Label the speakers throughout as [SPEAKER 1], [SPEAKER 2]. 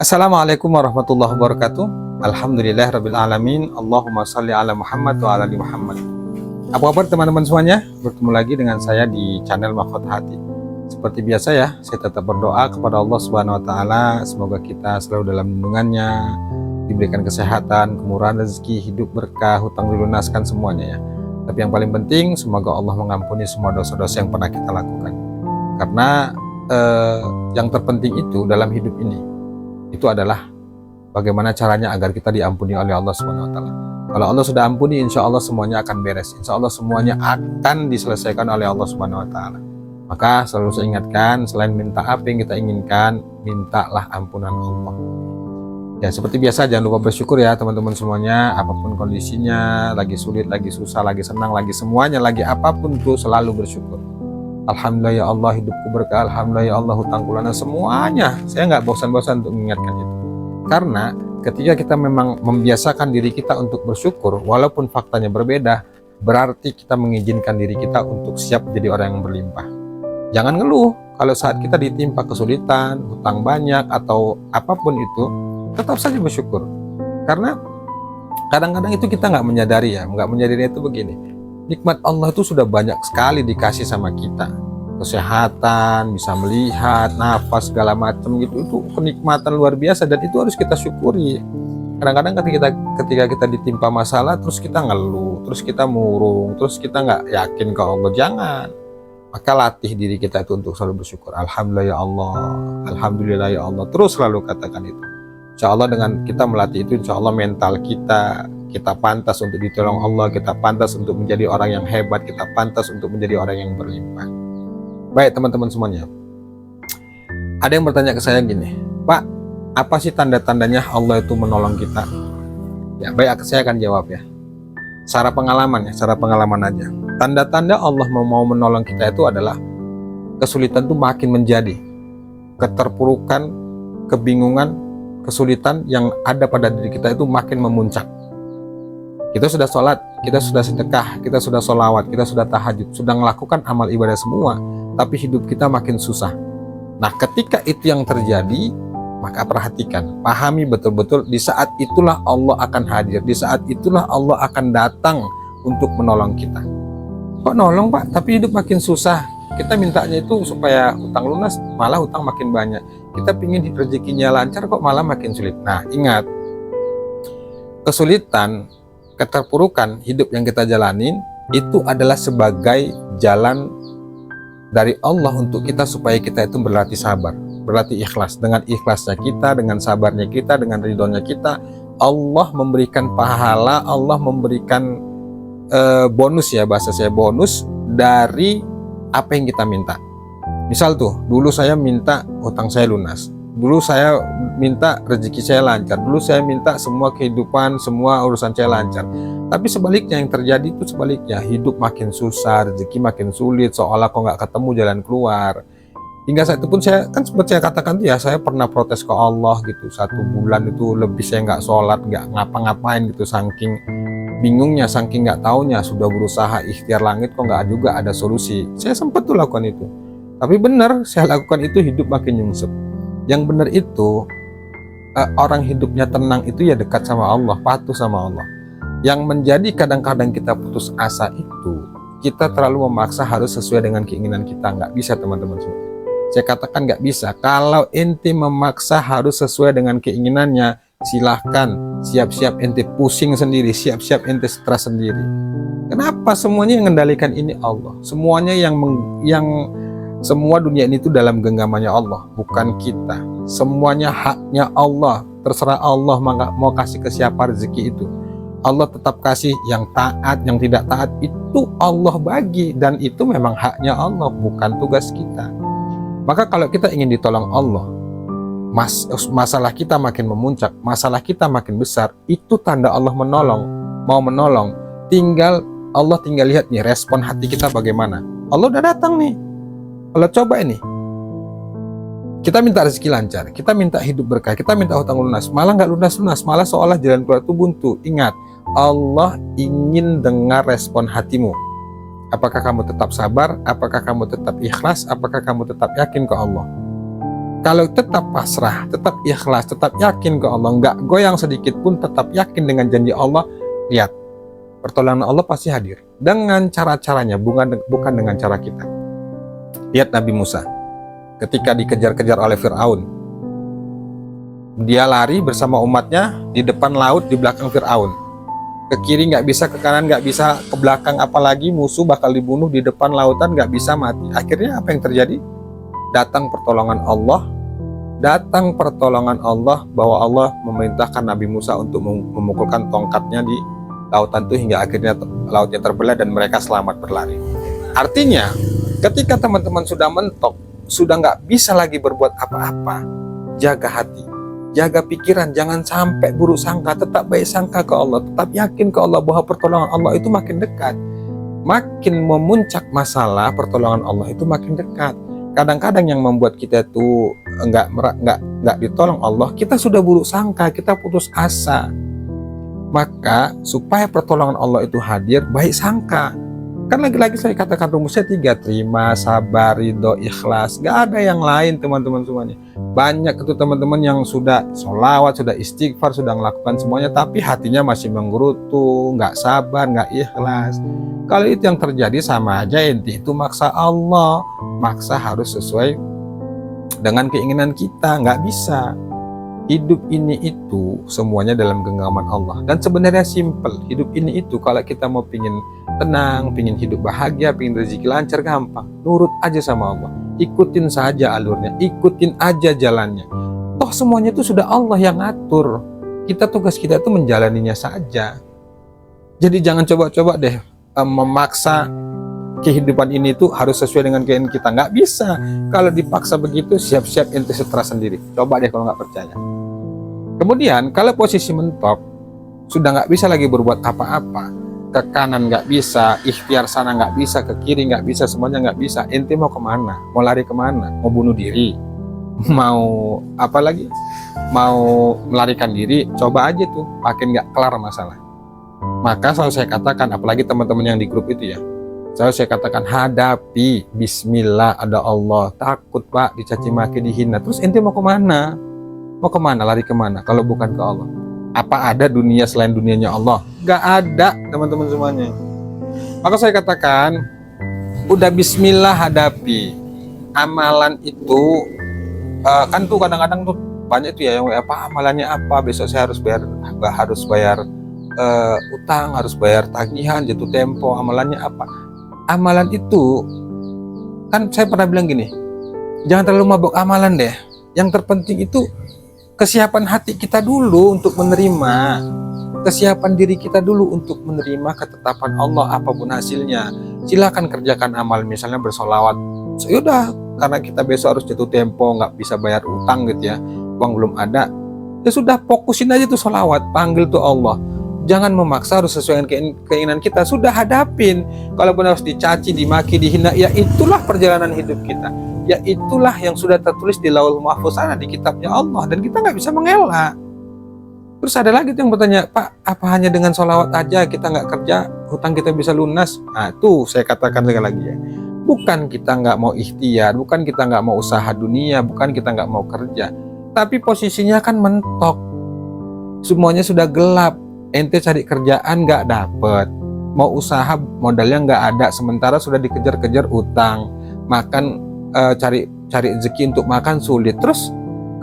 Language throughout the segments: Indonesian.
[SPEAKER 1] Assalamualaikum warahmatullahi wabarakatuh. Alhamdulillahirabbil alamin. Allahumma shalli ala Muhammad wa ala ali Muhammad. Apa kabar teman-teman semuanya? Bertemu lagi dengan saya di channel Mahkota Hati. Seperti biasa ya, saya tetap berdoa kepada Allah Subhanahu wa taala, semoga kita selalu dalam lindungannya, diberikan kesehatan, kemurahan rezeki, hidup berkah, hutang dilunaskan semuanya ya. Tapi yang paling penting, semoga Allah mengampuni semua dosa-dosa yang pernah kita lakukan. Karena yang terpenting itu dalam hidup ini itu adalah bagaimana caranya agar kita diampuni oleh Allah Subhanahu wa taala. Kalau Allah sudah ampuni, insya Allah semuanya akan beres. Insya Allah semuanya akan diselesaikan oleh Allah Subhanahu wa taala. Maka selalu saya ingatkan, selain minta apa yang kita inginkan, mintalah ampunan Allah. Ya, seperti biasa jangan lupa bersyukur ya teman-teman semuanya, apapun kondisinya, lagi sulit, lagi susah, lagi senang, lagi semuanya, lagi apapun tuh selalu bersyukur. Alhamdulillah ya Allah, hidupku berkah. Alhamdulillah ya Allah, hutangku lunas. Semuanya saya nggak bosan-bosan untuk mengingatkan itu. Karena ketika kita memang membiasakan diri kita untuk bersyukur, walaupun faktanya berbeda, berarti kita mengizinkan diri kita untuk siap jadi orang yang berlimpah. Jangan ngeluh kalau saat kita ditimpa kesulitan, hutang banyak atau apapun itu, tetap saja bersyukur. Karena kadang-kadang itu kita nggak menyadari ya, nggak menyadari itu begini. Nikmat Allah itu sudah banyak sekali dikasih sama kita. Kesehatan, bisa melihat, nafas, segala macam gitu. Itu kenikmatan luar biasa dan itu harus kita syukuri. Kadang-kadang ketika kita ditimpa masalah, terus kita ngeluh, terus kita murung, terus kita nggak yakin ke Allah. Jangan. Maka latih diri kita itu untuk selalu bersyukur. Alhamdulillah ya Allah, Alhamdulillah ya Allah. Terus selalu katakan itu. Insya Allah dengan kita melatih itu, insya Allah mental kita pantas untuk ditolong Allah, kita pantas untuk menjadi orang yang hebat, kita pantas untuk menjadi orang yang berlimpah. Baik teman-teman semuanya, ada yang bertanya ke saya gini, Pak, apa sih tanda-tandanya Allah itu menolong kita? Ya baik, saya akan jawab ya, secara pengalaman aja. Tanda-tanda Allah mau menolong kita itu adalah kesulitan itu makin menjadi, keterpurukan, kebingungan, kesulitan yang ada pada diri kita itu makin memuncak. Kita sudah sholat, kita sudah sedekah, kita sudah sholawat, kita sudah tahajud, sudah melakukan amal ibadah semua, tapi hidup kita makin susah. Nah, ketika itu yang terjadi, maka perhatikan, pahami betul-betul, di saat itulah Allah akan hadir, di saat itulah Allah akan datang untuk menolong kita. Kok nolong Pak, tapi hidup makin susah? Kita mintanya itu supaya hutang lunas, malah hutang makin banyak. Kita pingin rezekinya lancar, kok malah makin sulit. Nah, ingat, kesulitan, keterpurukan hidup yang kita jalanin itu adalah sebagai jalan dari Allah untuk kita supaya kita itu berlatih sabar, berlatih ikhlas. Dengan ikhlasnya kita, dengan sabarnya kita, dengan ridhonya kita, Allah memberikan pahala, Allah memberikan bonus ya, bahasa saya bonus dari apa yang kita minta. Misal tuh, dulu saya minta hutang saya lunas, dulu saya minta rezeki saya lancar, dulu saya minta semua kehidupan, semua urusan saya lancar. Tapi sebaliknya yang terjadi itu sebaliknya, hidup makin susah, rezeki makin sulit, seolah kok nggak ketemu jalan keluar. Hingga saat itu pun saya, kan seperti saya katakan tuh ya, saya pernah protes ke Allah gitu, 1 bulan itu lebih saya nggak sholat, nggak ngapa-ngapain gitu, saking bingungnya, saking nggak taunya, sudah berusaha ikhtiar langit kok nggak juga ada solusi. Saya sempat tuh lakukan itu. Tapi benar, saya lakukan itu, hidup makin nyungsep. Yang benar itu, orang hidupnya tenang itu ya dekat sama Allah, patuh sama Allah. Yang menjadi kadang-kadang kita putus asa itu, kita terlalu memaksa harus sesuai dengan keinginan kita. Nggak bisa teman-teman semua. Saya katakan nggak bisa. Kalau ente memaksa harus sesuai dengan keinginannya, silahkan, siap-siap ente pusing sendiri, siap-siap ente stres sendiri. Kenapa? Semuanya yang mengendalikan ini Allah. Semuanya semua dunia ini itu dalam genggamannya Allah, bukan kita. Semuanya haknya Allah, terserah Allah mau kasih ke siapa rezeki itu. Allah tetap kasih, yang taat, yang tidak taat itu Allah bagi, dan itu memang haknya Allah, bukan tugas kita. Maka kalau kita ingin ditolong Allah, masalah kita makin memuncak, masalah kita makin besar, itu tanda Allah menolong, mau menolong. Allah tinggal lihat nih respon hati kita bagaimana. Allah udah datang nih. Kalau coba ini, kita minta rezeki lancar, kita minta hidup berkah, kita minta hutang lunas, malah nggak lunas-lunas, malah seolah jalan keluar itu buntu. Ingat, Allah ingin dengar respon hatimu. Apakah kamu tetap sabar? Apakah kamu tetap ikhlas? Apakah kamu tetap yakin ke Allah? Kalau tetap pasrah, tetap ikhlas, tetap yakin ke Allah, nggak goyang sedikit pun, tetap yakin dengan janji Allah, lihat, pertolongan Allah pasti hadir. Dengan cara-caranya, bukan dengan cara kita. Lihat Nabi Musa, ketika dikejar-kejar oleh Fir'aun. Dia lari bersama umatnya di depan laut, di belakang Fir'aun. Ke kiri nggak bisa, ke kanan nggak bisa, ke belakang apalagi musuh bakal dibunuh di depan lautan, nggak bisa, mati. Akhirnya apa yang terjadi? Datang pertolongan Allah, bahwa Allah memerintahkan Nabi Musa untuk memukulkan tongkatnya di lautan itu, hingga akhirnya lautnya terbelah dan mereka selamat berlari. Artinya, ketika teman-teman sudah mentok, sudah nggak bisa lagi berbuat apa-apa, jaga hati, jaga pikiran, jangan sampai buruk sangka, tetap baik sangka ke Allah, tetap yakin ke Allah bahwa pertolongan Allah itu makin dekat. Makin memuncak masalah, pertolongan Allah itu makin dekat. Kadang-kadang yang membuat kita tuh nggak ditolong Allah, kita sudah buruk sangka, kita putus asa. Maka supaya pertolongan Allah itu hadir, baik sangka. Kan lagi-lagi saya katakan rumusnya 3, terima, sabar, ridho, ikhlas. Gak ada yang lain teman-teman semuanya. Banyak itu teman-teman yang sudah sholawat, sudah istighfar, sudah melakukan semuanya, tapi hatinya masih menggerutu, nggak sabar, nggak ikhlas. Kalau itu yang terjadi, sama aja ente itu maksa Allah, maksa harus sesuai dengan keinginan kita, nggak bisa. Hidup ini itu semuanya dalam genggaman Allah, dan sebenarnya simple. Hidup ini itu kalau kita mau pingin tenang, pingin hidup bahagia, pingin rezeki lancar, gampang. Nurut aja sama Allah, ikutin saja alurnya, ikutin aja jalannya. Toh semuanya itu sudah Allah yang ngatur. Tugas kita itu menjalaninya saja. Jadi jangan coba-coba deh memaksa kehidupan ini tuh harus sesuai dengan keinginan kita. Nggak bisa. Kalau dipaksa begitu, siap-siap ente stres sendiri. Coba deh kalau nggak percaya. Kemudian kalau posisi mentok, sudah nggak bisa lagi berbuat apa-apa, ke kanan nggak bisa, ikhtiar sana nggak bisa, ke kiri nggak bisa, semuanya nggak bisa. Ente mau kemana? Mau lari kemana? Mau bunuh diri? Mau apa lagi? Mau melarikan diri? Coba aja tuh, makin nggak kelar masalah. Maka selalu saya katakan, apalagi teman-teman yang di grup itu ya, selalu saya katakan, hadapi, bismillah, ada Allah. Takut pak, dicaci maki, dihina, terus ente mau kemana? Mau kemana? Lari kemana kalau bukan ke Allah? Apa ada dunia selain dunianya Allah? Gak ada teman-teman semuanya. Maka saya katakan, udah bismillah, hadapi. Amalan itu kan tuh kadang-kadang tuh banyak tuh ya yang apa amalannya apa, besok saya harus bayar utang, harus bayar tagihan, jatuh tempo, amalannya apa? Amalan itu kan saya pernah bilang gini, jangan terlalu mabuk amalan deh. Yang terpenting itu kesiapan hati kita dulu untuk menerima, kesiapan diri kita dulu untuk menerima ketetapan Allah apapun hasilnya. Silakan kerjakan amal, misalnya bersolawat. Sudah, karena kita besok harus jatuh tempo, nggak bisa bayar utang gitu ya, uang belum ada. Ya sudah, fokusin aja tuh solawat, panggil tuh Allah. Jangan memaksa harus sesuai dengan keinginan kita. Sudah, hadapin. Kalaupun harus dicaci, dimaki, dihina, ya itulah perjalanan hidup kita. Ya itulah yang sudah tertulis di Lauhul Mahfuz sana, di kitabnya Allah, dan kita nggak bisa mengelak. Terus ada lagi tuh yang bertanya, Pak, apa hanya dengan sholawat aja kita nggak kerja, hutang kita bisa lunas? Nah tuh saya katakan sekali lagi ya, bukan kita nggak mau ikhtiar, bukan kita nggak mau usaha dunia, bukan kita nggak mau kerja, tapi posisinya kan mentok, semuanya sudah gelap. Ente cari kerjaan nggak dapet, mau usaha modalnya nggak ada, sementara sudah dikejar-kejar utang, makan cari rezeki untuk makan sulit. Terus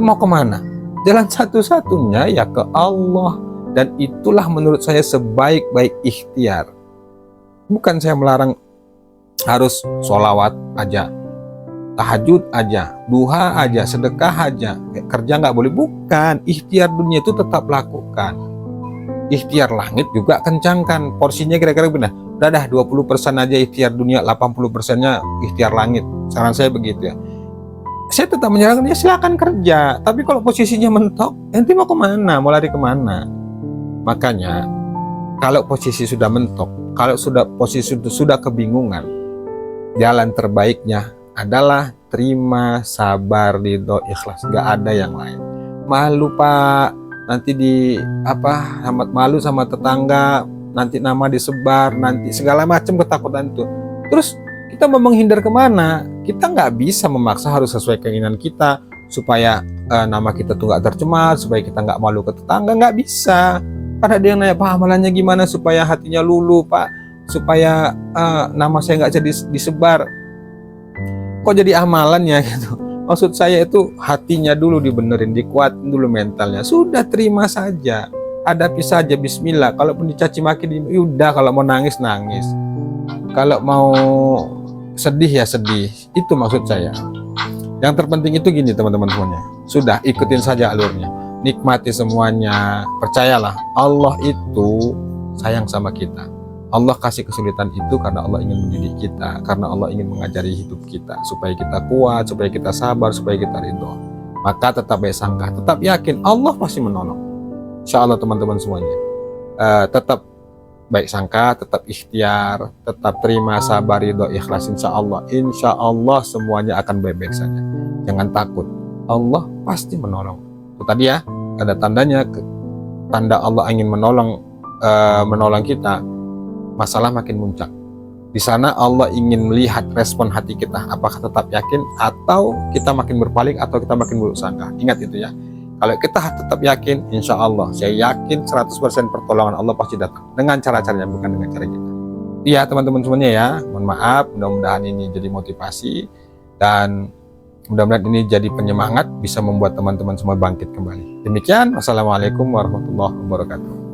[SPEAKER 1] mau kemana? Jalan satu-satunya ya ke Allah, dan itulah menurut saya sebaik-baik ikhtiar. Bukan saya melarang harus sholawat aja, tahajud aja, duha aja, sedekah aja, kerja nggak boleh. Bukan, ikhtiar dunia itu tetap lakukan. Ikhtiar langit juga kencangkan, porsinya kira-kira benar. Udah dah 20% aja ikhtiar dunia, 80%-nya ikhtiar langit. Saran saya begitu ya. Saya tetap menyarankan, ya silakan kerja, tapi kalau posisinya mentok, ente mau kemana? Mau lari kemana? Makanya kalau posisi sudah mentok, kalau posisi sudah kebingungan, jalan terbaiknya adalah terima, sabar, ridho, ikhlas. Gak ada yang lain. Malu pak, nanti malu sama tetangga, nanti nama disebar, nanti segala macam ketakutan itu. Terus kita mau menghindar kemana? Kita nggak bisa memaksa harus sesuai keinginan kita. supaya nama kita tuh nggak tercemar, supaya kita nggak malu ke tetangga, nggak bisa. Karena dia nanya, Pak, amalannya gimana supaya hatinya luluh, Pak, supaya nama saya nggak jadi disebar. Kok jadi amalannya gitu? Maksud saya itu hatinya dulu dibenerin, dikuatin dulu mentalnya. Sudah, terima saja, hadapi saja, bismillah. Kalaupun dicaci maki, udah, kalau mau nangis nangis, kalau mau sedih ya sedih. Itu maksud saya. Yang terpenting itu gini teman-teman semuanya, sudah ikutin saja alurnya, nikmati semuanya. Percayalah, Allah itu sayang sama kita. Allah kasih kesulitan itu karena Allah ingin mendidik kita, karena Allah ingin mengajari hidup kita, supaya kita kuat, supaya kita sabar, supaya kita ridho. Maka tetap baik sangka, tetap yakin Allah pasti menolong. Insya Allah teman-teman semuanya, tetap baik sangka, tetap ikhtiar, tetap terima, sabar, ridho, ikhlas. Insya Allah semuanya akan baik-baik saja. Jangan takut, Allah pasti menolong. Itu tadi ya, ada tandanya, tanda Allah ingin menolong kita. Masalah makin muncak. Di sana Allah ingin melihat respon hati kita, apakah tetap yakin atau kita makin berpaling atau kita makin buruk sangka. Ingat itu ya. Kalau kita tetap yakin, insya Allah, saya yakin 100% pertolongan Allah pasti datang dengan cara-caranya, bukan dengan cara kita. Iya teman-teman semuanya ya, mohon maaf, mudah-mudahan ini jadi motivasi dan mudah-mudahan ini jadi penyemangat, bisa membuat teman-teman semua bangkit kembali. Demikian, wassalamualaikum warahmatullahi wabarakatuh.